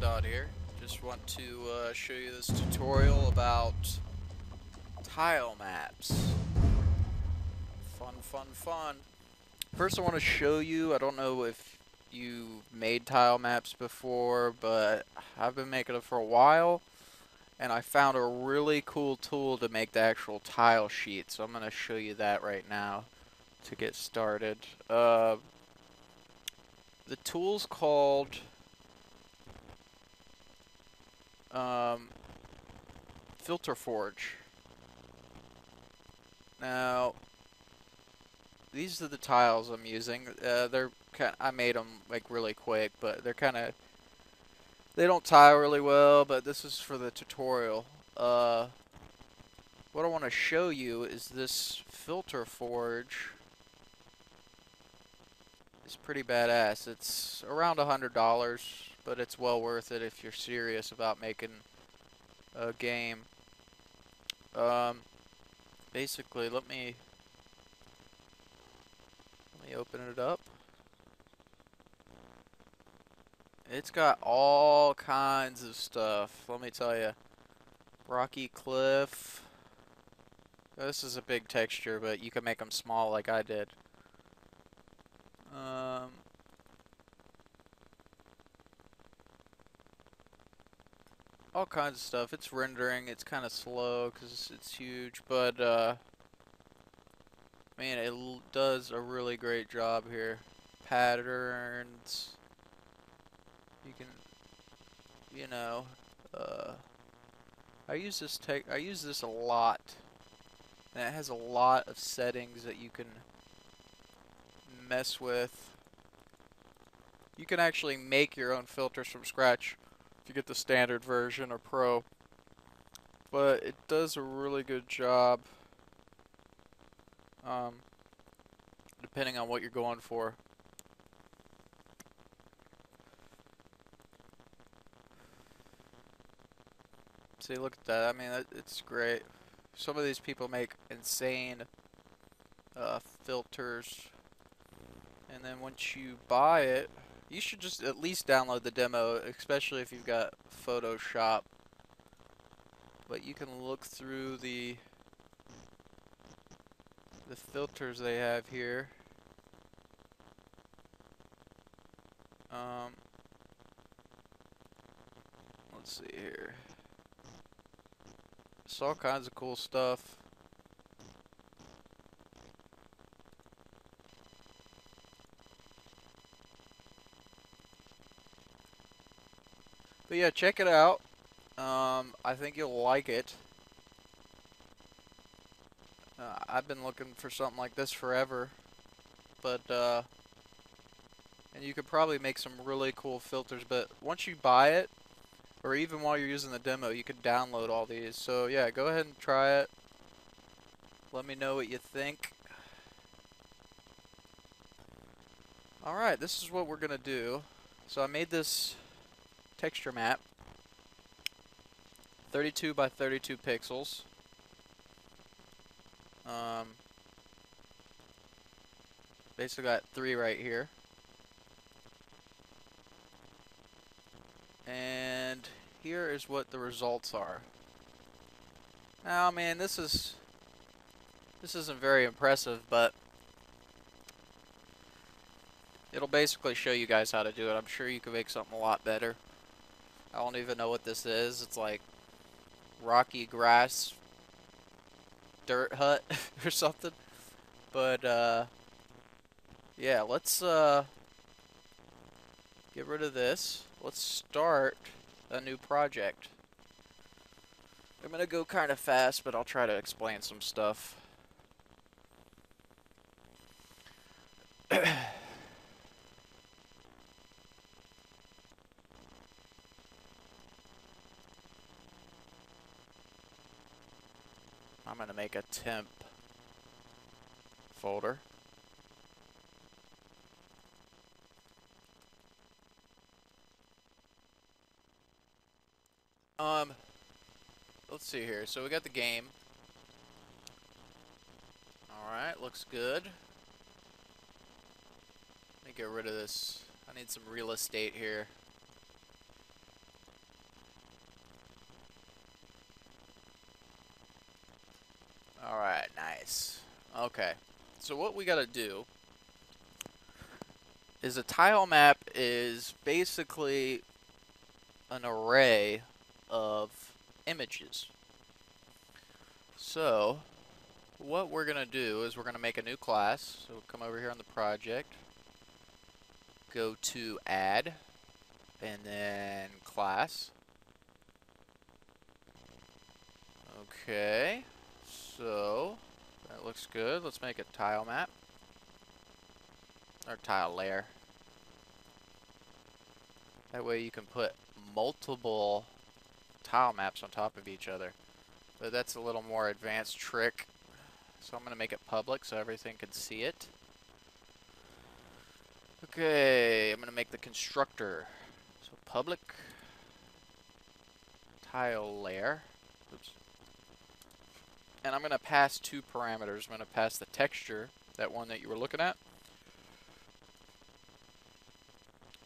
Dot here. Just want to show you this tutorial about tile maps. Fun, fun, fun. First I want to show you, I don't know if you made tile maps before, but I've been making them for a while, and I found a really cool tool to make the actual tile sheet, so I'm going to show you that right now to get started. The tool's called Filter Forge. Now, these are the tiles I'm using. I made them like really quick, but they don't tile really well, but this is for the tutorial. What I want to show you is this Filter Forge. It's pretty badass. It's around $100, but it's well worth it if you're serious about making a game. Basically, let me open it up. It's got all kinds of stuff, let me tell you. Rocky cliff. This is a big texture, but you can make them small like I did. All kinds of stuff. It's rendering. It's kind of slow because it's huge, but man, it does a really great job here. Patterns. You can, you know, I use this a lot, and it has a lot of settings that you can mess with. You can actually make your own filters from scratch if you get the standard version or pro, but it does a really good job depending on what you're going for. See, look at that. I mean, it's great. Some of these people make insane filters, and then once you buy it, you should just at least download the demo, especially if you've got Photoshop. But you can look through the filters they have here. Let's see here. It's all kinds of cool stuff. But yeah, check it out. I think you'll like it. I've been looking for something like this forever, but and you could probably make some really cool filters, but once you buy it, or even while you're using the demo, you can download all these. So yeah, go ahead and try it. Let me know what you think. Alright, this is what we're gonna do. So I made this texture map, 32 by 32 pixels. Basically got 3 right here. And here is what the results are. Now, man, this isn't very impressive, but it'll basically show you guys how to do it. I'm sure you can make something a lot better. I don't even know what this is. It's like rocky grass dirt hut or something. But yeah, let's get rid of this. Let's start a new project. I'm gonna go kind of fast, but I'll try to explain some stuff. I'm gonna make a temp folder. Let's see here. So we got the game. Alright, looks good. Let me get rid of this. I need some real estate here. Alright, nice. Okay, so what we gotta do is a tile map is basically an array of images. So, what we're gonna do is we're gonna make a new class. So we'll come over here on the project, go to add, and then class. Okay, so that looks good. Let's make a tile map, or tile layer. That way you can put multiple tile maps on top of each other. But that's a little more advanced trick. So I'm going to make it public so everything can see it. Okay, I'm going to make the constructor. So public tile layer. Oops. And I'm going to pass two parameters. I'm going to pass the texture, that one that you were looking at.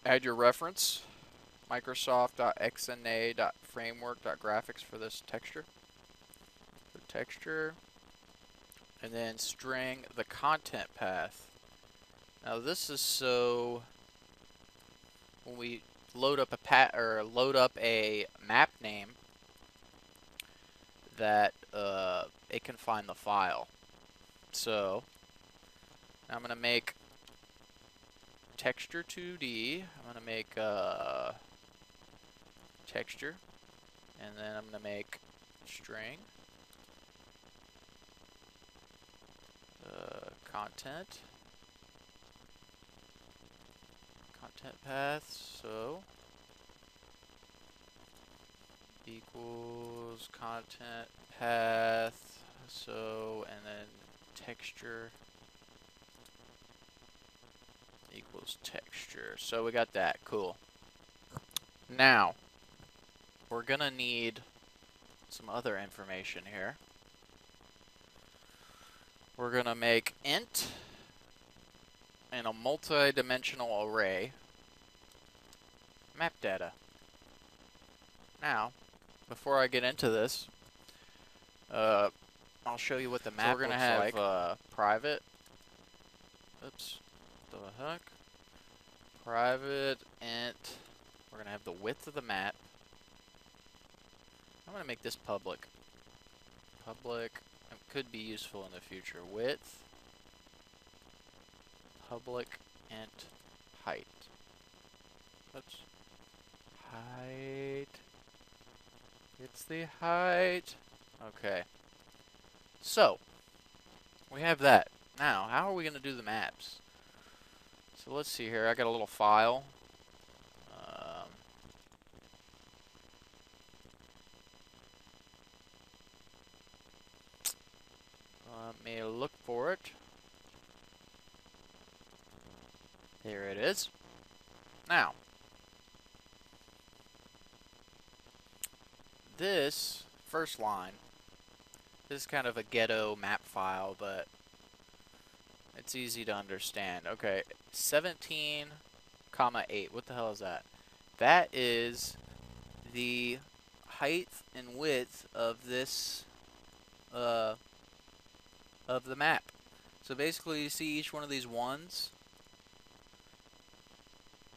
Add your reference, Microsoft.xna.framework.graphics for this texture. For texture. And then string the content path. Now this is so when we load up a map name that it can find the file. So I'm gonna make texture 2D. I'm gonna make texture, and then I'm gonna make string content path. So equals content path. So and then texture equals texture. So we got that. Cool. Now we're gonna need some other information here. We're gonna make int in a multi-dimensional array map data. Now, before I get into this, I'll show you what the map looks like. So we're gonna have private. Oops. The heck? Private int. We're gonna have the width of the map. I'm gonna make this public. Public. It could be useful in the future. Width. Public int height. Oops. Height. It's the height. Okay. So, we have that. Now, how are we going to do the maps? So let's see here. I got a little file. Let me look for it. Here it is. Now, this first line, this is kind of a ghetto map file, but it's easy to understand. Okay, 17, 8. What the hell is that? That is the height and width of this, of the map. So basically, you see each one of these ones.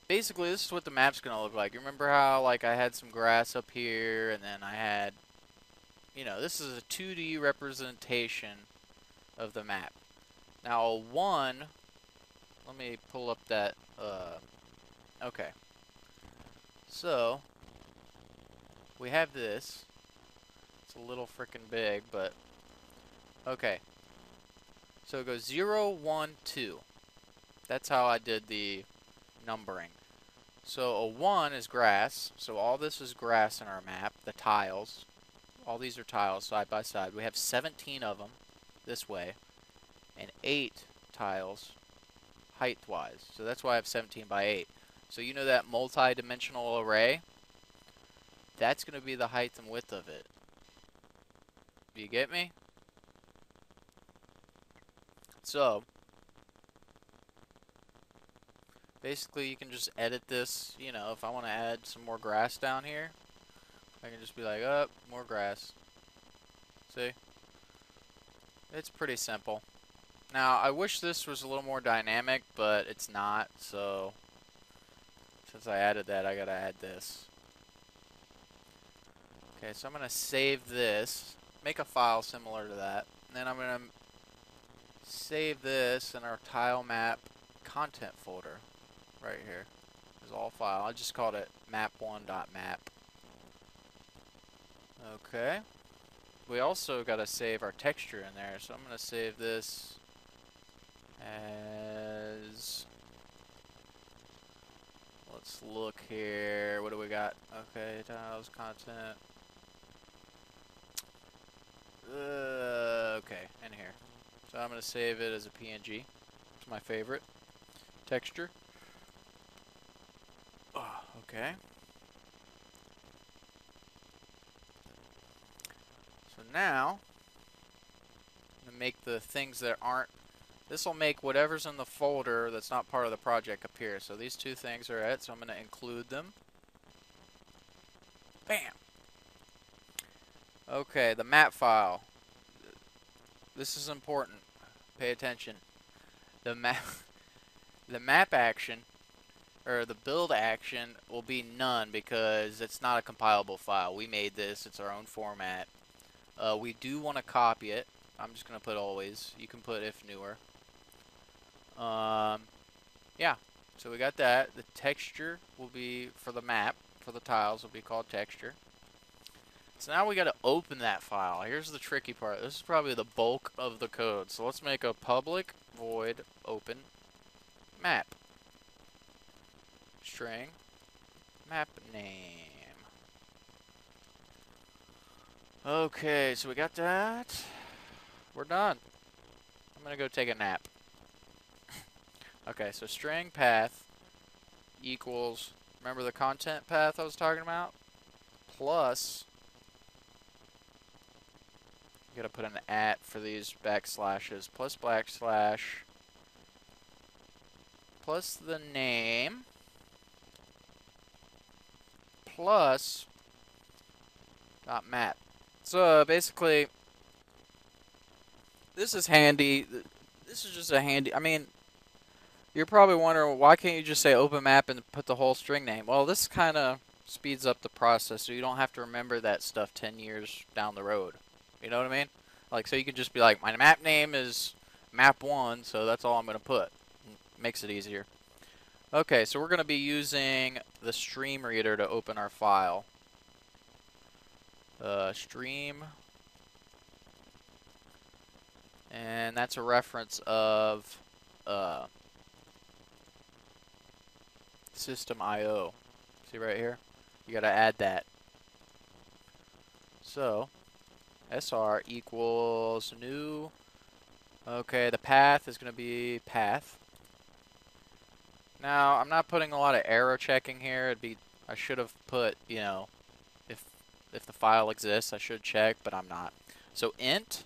Basically, this is what the map's gonna look like. You remember how, like, I had some grass up here, and then I had, you know, this is a 2D representation of the map. Now, a 1, let me pull up that, okay. So, we have this. It's a little freaking big, but, okay. So it goes 0, 1, 2. That's how I did the numbering. So a 1 is grass, so all this is grass in our map, the tiles. All these are tiles side by side. We have 17 of them this way, and 8 tiles height-wise. So that's why I have 17 by 8. So you know that multi-dimensional array? That's going to be the height and width of it. Do you get me? So, basically, you can just edit this, you know, if I want to add some more grass down here, I can just be like, oh, more grass. See? It's pretty simple. Now, I wish this was a little more dynamic, but it's not, so since I added that, I gotta add this. Okay, so I'm gonna save this, make a file similar to that, and then I'm gonna save this in our tile map content folder right here. Is all file. I just called it map1.map. Okay. We also gotta save our texture in there, so I'm gonna save this as, let's look here. What do we got? Okay, tiles, content. Okay, in here. So I'm gonna save it as a PNG. It's my favorite texture. Oh, okay. So now, I'm gonna make the things that aren't. This will make whatever's in the folder that's not part of the project appear. So these two things are it, so I'm going to include them. Bam! Okay, the map file. This is important. Pay attention. The map action, or the build action, will be none because it's not a compilable file. We made this. It's our own format. We do want to copy it. I'm just going to put always. You can put if newer. Yeah, so we got that. The texture will be for the map, for the tiles, will be called texture. So now we got to open that file. Here's the tricky part. This is probably the bulk of the code. So let's make a public void open map. String map name. Okay, so we got that. We're done. I'm going to go take a nap. Okay, so string path equals, remember the content path I was talking about? Plus, you gotta put an at for these backslashes, plus backslash, plus the name, plus dot map. So basically, this is handy. This is just a handy, I mean, you're probably wondering, why can't you just say open map and put the whole string name? Well, this kind of speeds up the process so you don't have to remember that stuff 10 years down the road. You know what I mean? Like, so you can just be like, my map name is map1, so that's all I'm going to put. Makes it easier. Okay, so we're going to be using the stream reader to open our file. Stream. And that's a reference of system IO. See right here? You got to add that. So, SR equals new. Okay, the path is going to be path. Now, I'm not putting a lot of arrow checking here. I should have put, you know, if the file exists, I should check, but I'm not. So int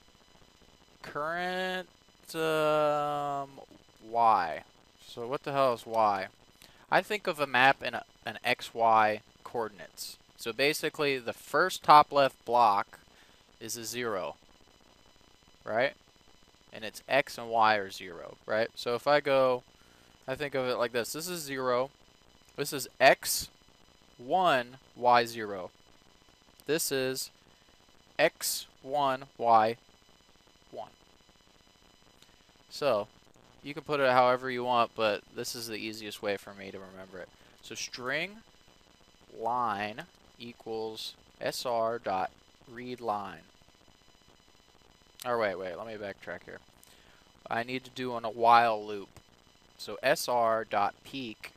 current y. So what the hell is y? I think of a map in an XY coordinates. So basically, the first top left block is a 0, right? And its x and y are 0, right? So if I go, I think of it like this. This is 0. This is x1, y0. This is x1, y1. So, you can put it however you want, but this is the easiest way for me to remember it. So string line equals sr dot read line. Or wait, let me backtrack here. I need to do on a while loop. So sr dot peak.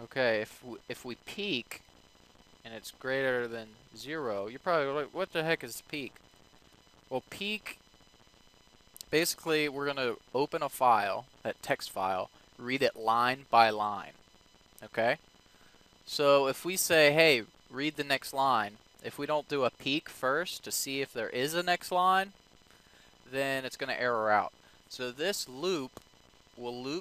Okay, if we peak and it's greater than 0, you're probably like, what the heck is peak? Well, peak, basically we're going to open a file, that text file, read it line by line. Okay? So if we say, hey, read the next line, if we don't do a peek first to see if there is a next line, then it's going to error out. So this loop will loop